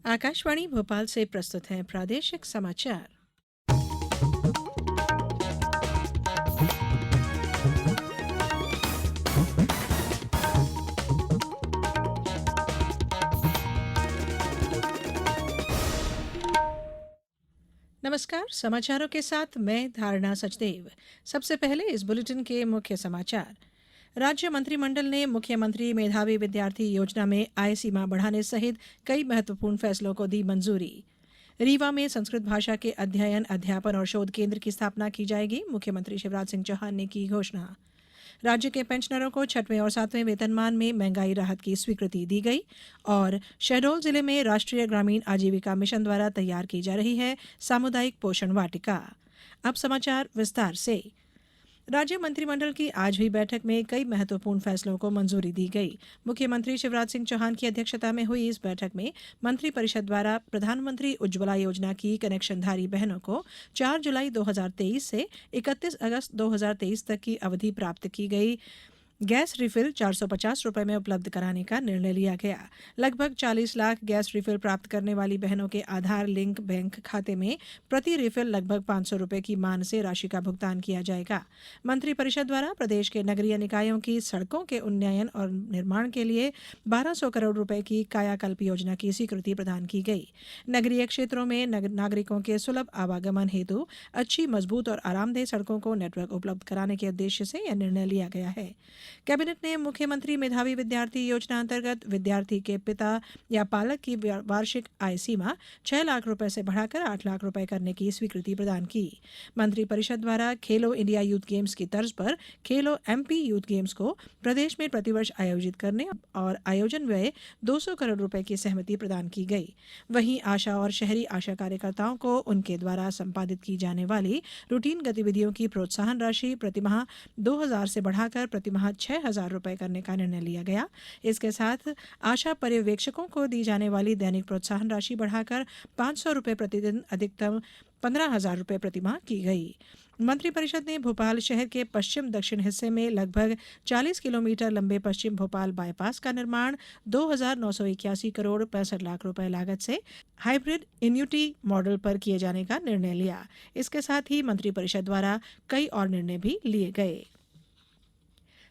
आकाशवाणी भोपाल से प्रस्तुत हैं प्रादेशिक समाचार। नमस्कार, समाचारों के साथ मैं धारणा सचदेव। सबसे पहले इस बुलेटिन के मुख्य समाचार। राज्य मंत्रिमंडल ने मुख्यमंत्री मेधावी विद्यार्थी योजना में आय सीमा बढ़ाने सहित कई महत्वपूर्ण फैसलों को दी मंजूरी। रीवा में संस्कृत भाषा के अध्ययन, अध्यापन और शोध केंद्र की स्थापना की जाएगी। मुख्यमंत्री शिवराज सिंह चौहान ने की घोषणा। राज्य के पेंशनरों को 6वें और 7वें वेतनमान में महंगाई राहत की स्वीकृति दी गई। और शहडोल जिले में राष्ट्रीय ग्रामीण आजीविका मिशन द्वारा तैयार की जा रही है सामुदायिक पोषण वाटिका। अब समाचार विस्तार से। राज्य मंत्रिमंडल की आज हुई बैठक में कई महत्वपूर्ण फैसलों को मंजूरी दी गई। मुख्यमंत्री शिवराज सिंह चौहान की अध्यक्षता में हुई इस बैठक में मंत्रिपरिषद द्वारा प्रधानमंत्री उज्ज्वला योजना की कनेक्शनधारी बहनों को 4 जुलाई 2023 से 31 अगस्त 2023 तक की अवधि प्राप्त की गई गैस रिफिल 450 रुपए में उपलब्ध कराने का निर्णय लिया गया। लगभग 40 लाख गैस रिफिल प्राप्त करने वाली बहनों के आधार लिंक बैंक खाते में प्रति रिफिल लगभग 500 रुपए की मान से राशि का भुगतान किया जाएगा। मंत्रिपरिषद द्वारा प्रदेश के नगरीय निकायों की सड़कों के उन्नयन और निर्माण के लिए 1200 करोड़ रुपए की कायाकल्प योजना की स्वीकृति प्रदान की गई। नगरीय क्षेत्रों में नागरिकों के सुलभ आवागमन हेतु अच्छी, मजबूत और आरामदेह सड़कों को नेटवर्क उपलब्ध कराने के उद्देश्य से यह निर्णय लिया गया है। कैबिनेट ने मुख्यमंत्री मेधावी विद्यार्थी योजना अंतर्गत विद्यार्थी के पिता या पालक की वार्षिक आय सीमा 6 लाख रुपए से बढ़ाकर 8 लाख रुपए करने की स्वीकृति प्रदान की। मंत्रिपरिषद द्वारा खेलो इंडिया यूथ गेम्स की तर्ज पर खेलो एमपी यूथ गेम्स को प्रदेश में प्रतिवर्ष आयोजित करने और आयोजन व्यय 200 करोड़ रुपए की सहमति प्रदान की गई। वहीं आशा और शहरी आशा कार्यकर्ताओं को उनके द्वारा संपादित की जाने वाली रूटीन गतिविधियों की प्रोत्साहन राशि प्रतिमाह 2000 से बढ़ाकर प्रतिमाह 6,000 रुपए करने का निर्णय लिया गया। इसके साथ आशा पर्यवेक्षकों को दी जाने वाली दैनिक प्रोत्साहन राशि बढ़ाकर 500 रुपए प्रतिदिन अधिकतम 15,000 रुपए प्रतिमाह की गई। मंत्रिपरिषद ने भोपाल शहर के पश्चिम दक्षिण हिस्से में लगभग 40 किलोमीटर लंबे पश्चिम भोपाल बाईपास का निर्माण 2,981 करोड़ 65 लाख रुपए लागत से हाइब्रिड इन्यूटी मॉडल पर किए जाने का निर्णय लिया। इसके साथ ही मंत्रिपरिषद द्वारा कई और निर्णय भी लिए गए।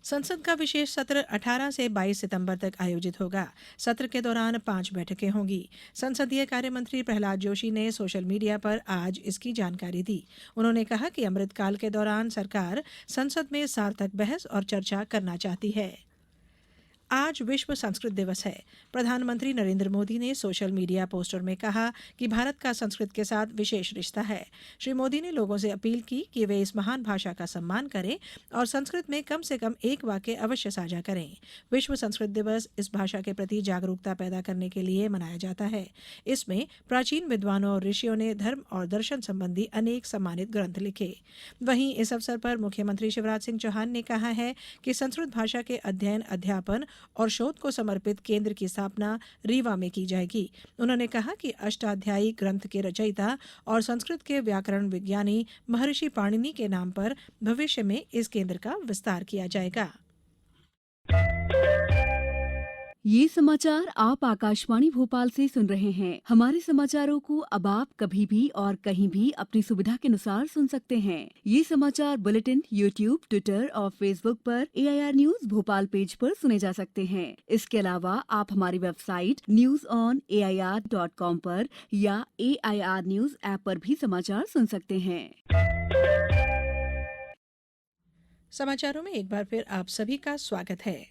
संसद का विशेष सत्र 18 से 22 सितंबर तक आयोजित होगा। सत्र के दौरान 5 बैठकें होंगी। संसदीय कार्य मंत्री प्रहलाद जोशी ने सोशल मीडिया पर आज इसकी जानकारी दी। उन्होंने कहा कि अमृतकाल के दौरान सरकार संसद में सार्थक बहस और चर्चा करना चाहती है। आज विश्व संस्कृत दिवस है। प्रधानमंत्री नरेंद्र मोदी ने सोशल मीडिया पोस्टर में कहा कि भारत का संस्कृत के साथ विशेष रिश्ता है। श्री मोदी ने लोगों से अपील की कि वे इस महान भाषा का सम्मान करें और संस्कृत में कम से कम एक वाक्य अवश्य साझा करें। विश्व संस्कृत दिवस इस भाषा के प्रति जागरूकता पैदा करने के लिए मनाया जाता है। इसमें प्राचीन विद्वानों और ऋषियों ने धर्म और दर्शन संबंधी अनेक सम्मानित ग्रंथ लिखे। वहीं इस अवसर पर मुख्यमंत्री शिवराज सिंह चौहान ने कहा है कि संस्कृत भाषा के अध्ययन, अध्यापन और शोध को समर्पित केंद्र की स्थापना रीवा में की जाएगी। उन्होंने कहा कि अष्टाध्यायी ग्रंथ के रचयिता और संस्कृत के व्याकरण विज्ञानी महर्षि पाणिनि के नाम पर भविष्य में इस केंद्र का विस्तार किया जाएगा। ये समाचार आप आकाशवाणी भोपाल से सुन रहे हैं। हमारे समाचारों को अब आप कभी भी और कहीं भी अपनी सुविधा के अनुसार सुन सकते हैं। ये समाचार बुलेटिन यूट्यूब, ट्विटर और फेसबुक पर AIR न्यूज भोपाल पेज पर सुने जा सकते हैं। इसके अलावा आप हमारी वेबसाइट newsonair.com पर या AIR न्यूज ऐप पर भी समाचार सुन सकते हैं। समाचारों में एक बार फिर आप सभी का स्वागत है।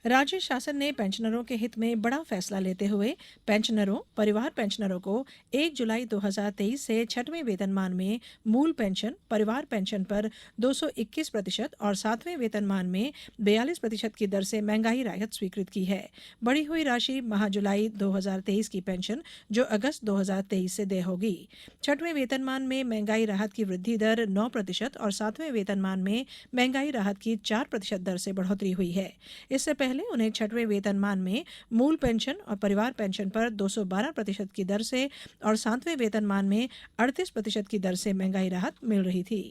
राज्य शासन ने पेंशनरों के हित में बड़ा फैसला लेते हुए पेंशनरों, परिवार पेंशनरों को 1 जुलाई 2023 से 6वें वेतनमान में मूल पेंशन, परिवार पेंशन पर 221% और 7वें वेतनमान में 42% की दर से महंगाई राहत स्वीकृत की है। बढ़ी हुई राशि माह जुलाई 2023 की पेंशन जो अगस्त 2023 से देय होगी। 6वें वेतनमान में महंगाई राहत की वृद्धि दर 9% और 7वें वेतनमान में महंगाई राहत की 4% दर से बढ़ोतरी हुई है। इससे पहले उन्हें 6वें वेतनमान में मूल पेंशन और परिवार पेंशन पर 212% की दर से और 7वें वेतनमान में 38% की दर से महंगाई राहत मिल रही थी।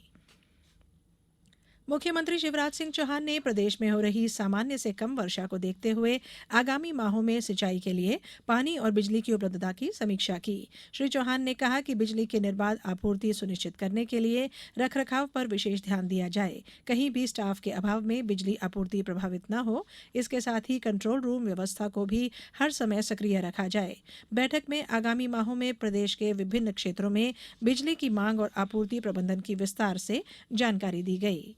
मुख्यमंत्री शिवराज सिंह चौहान ने प्रदेश में हो रही सामान्य से कम वर्षा को देखते हुए आगामी माहों में सिंचाई के लिए पानी और बिजली की उपलब्धता की समीक्षा की। श्री चौहान ने कहा कि बिजली की निर्बाध आपूर्ति सुनिश्चित करने के लिए रखरखाव पर विशेष ध्यान दिया जाए, कहीं भी स्टाफ के अभाव में बिजली आपूर्ति प्रभावित न हो। इसके साथ ही कंट्रोल रूम व्यवस्था को भी हर समय सक्रिय रखा जाए। बैठक में आगामी माहों में प्रदेश के विभिन्न क्षेत्रों में बिजली की मांग और आपूर्ति प्रबंधन की विस्तार से जानकारी दी गई।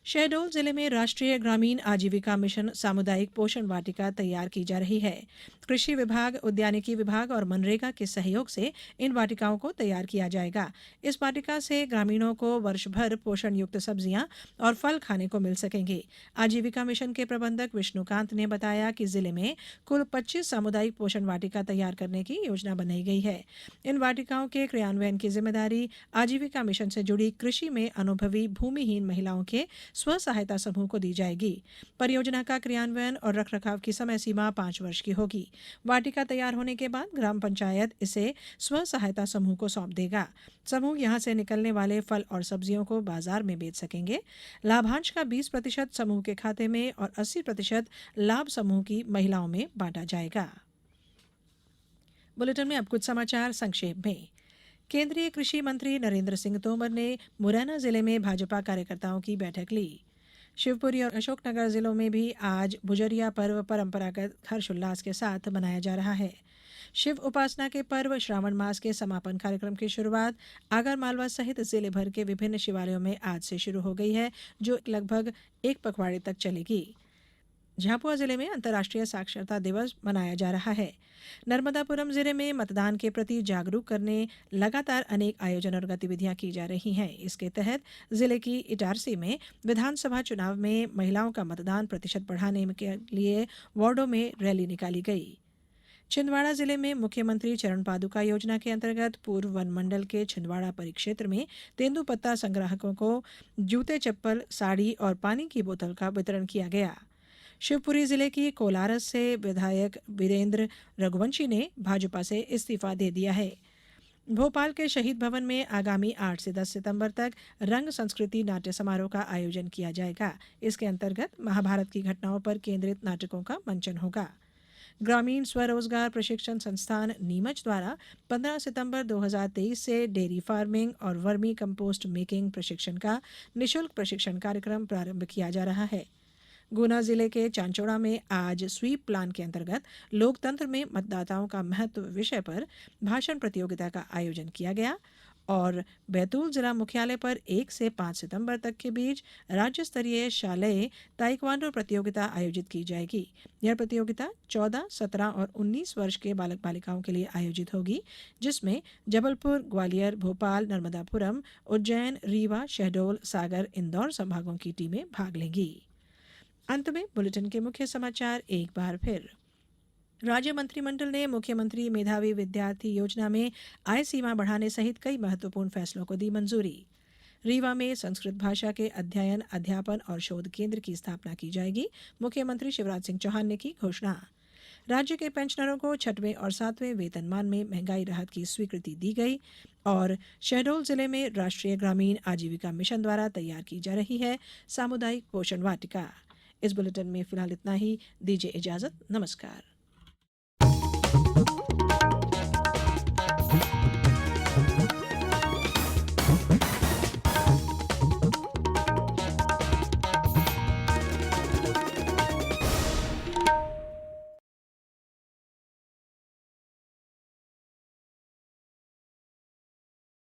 शहडोल जिले में राष्ट्रीय ग्रामीण आजीविका मिशन सामुदायिक पोषण वाटिका तैयार की जा रही है। कृषि विभाग, उद्यानिकी विभाग और मनरेगा के सहयोग से इन वाटिकाओं को तैयार किया जाएगा। इस वाटिका से ग्रामीणों को वर्ष भर पोषण युक्त सब्जियां और फल खाने को मिल सकेंगे। आजीविका मिशन के प्रबंधक विष्णुकांत ने बताया कि जिले में कुल 25 सामुदायिक पोषण वाटिका तैयार करने की योजना बनाई गई है। इन वाटिकाओं के क्रियान्वयन की जिम्मेदारी आजीविका मिशन से जुड़ी कृषि में अनुभवी भूमिहीन महिलाओं के स्व सहायता समूह को दी जाएगी। परियोजना का क्रियान्वयन और रखरखाव की समय सीमा 5 वर्ष की होगी। वाटिका तैयार होने के बाद ग्राम पंचायत इसे स्व सहायता समूह को सौंप देगा। समूह यहां से निकलने वाले फल और सब्जियों को बाजार में बेच सकेंगे। लाभांश का 20% समूह के खाते में और 80% लाभ समूह की महिलाओं में बांटा जाएगा। बुलेटिन में अब कुछ समाचार संक्षेप में। केंद्रीय कृषि मंत्री नरेंद्र सिंह तोमर ने मुरैना जिले में भाजपा कार्यकर्ताओं की बैठक ली। शिवपुरी और अशोकनगर जिलों में भी आज बुजरिया पर्व परंपरागत हर्षोल्लास के साथ मनाया जा रहा है। शिव उपासना के पर्व श्रावण मास के समापन कार्यक्रम की शुरुआत आगर मालवा सहित जिले भर के विभिन्न शिवालयों में आज से शुरू हो गई है, जो लगभग एक पखवाड़े तक चलेगी। झाबुआ जिले में अंतर्राष्ट्रीय साक्षरता दिवस मनाया जा रहा है। नर्मदापुरम जिले में मतदान के प्रति जागरूक करने लगातार अनेक आयोजन और गतिविधियां की जा रही हैं। इसके तहत जिले की इटारसी में विधानसभा चुनाव में महिलाओं का मतदान प्रतिशत बढ़ाने के लिए वार्डों में रैली निकाली गई। छिंदवाड़ा जिले में मुख्यमंत्री चरण पादुका योजना के अंतर्गत पूर्व वन मंडल के छिंदवाड़ा परिक्षेत्र में तेंदुपत्ता संग्राहकों को जूते, चप्पल, साड़ी और पानी की बोतल का वितरण किया गया। शिवपुरी जिले की कोलारस से विधायक वीरेंद्र रघुवंशी ने भाजपा से इस्तीफा दे दिया है। भोपाल के शहीद भवन में आगामी 8 से 10 सितंबर तक रंग संस्कृति नाट्य समारोह का आयोजन किया जाएगा। इसके अंतर्गत महाभारत की घटनाओं पर केंद्रित नाटकों का मंचन होगा। ग्रामीण स्वरोजगार प्रशिक्षण संस्थान नीमच द्वारा 15 सितंबर 2023 से डेयरी फार्मिंग और वर्मी कंपोस्ट मेकिंग प्रशिक्षण का निःशुल्क प्रशिक्षण कार्यक्रम प्रारंभ किया जा रहा है। गुना जिले के चांचौड़ा में आज स्वीप प्लान के अंतर्गत लोकतंत्र में मतदाताओं का महत्व विषय पर भाषण प्रतियोगिता का आयोजन किया गया और बैतूल जिला मुख्यालय पर 1 से 5 सितंबर तक के बीच राज्य स्तरीय शालेय ताइक्वांडो प्रतियोगिता आयोजित की जाएगी। यह प्रतियोगिता 14, 17 और 19 वर्ष के बालक बालिकाओं के लिए आयोजित होगी, जिसमें जबलपुर, ग्वालियर, भोपाल, नर्मदापुरम, उज्जैन, रीवा, शहडोल, सागर, इंदौर संभागों की टीमें भाग लेंगी। अंत में बुलेटिन के मुख्य समाचार एक बार फिर। राज्य मंत्रिमंडल ने मुख्यमंत्री मेधावी विद्यार्थी योजना में आय सीमा बढ़ाने सहित कई महत्वपूर्ण फैसलों को दी मंजूरी। रीवा में संस्कृत भाषा के अध्ययन, अध्यापन और शोध केंद्र की स्थापना की जाएगी। मुख्यमंत्री शिवराज सिंह चौहान ने की घोषणा। राज्य के पेंशनरों को 6वें और 7वें वेतनमान में महंगाई राहत की स्वीकृति दी गई और शहडोल जिले में राष्ट्रीय ग्रामीण आजीविका मिशन द्वारा तैयार की जा रही है सामुदायिक पोषण वाटिका। इस बुलेटिन में फिलहाल इतना ही। दीजिए इजाजत। नमस्कार।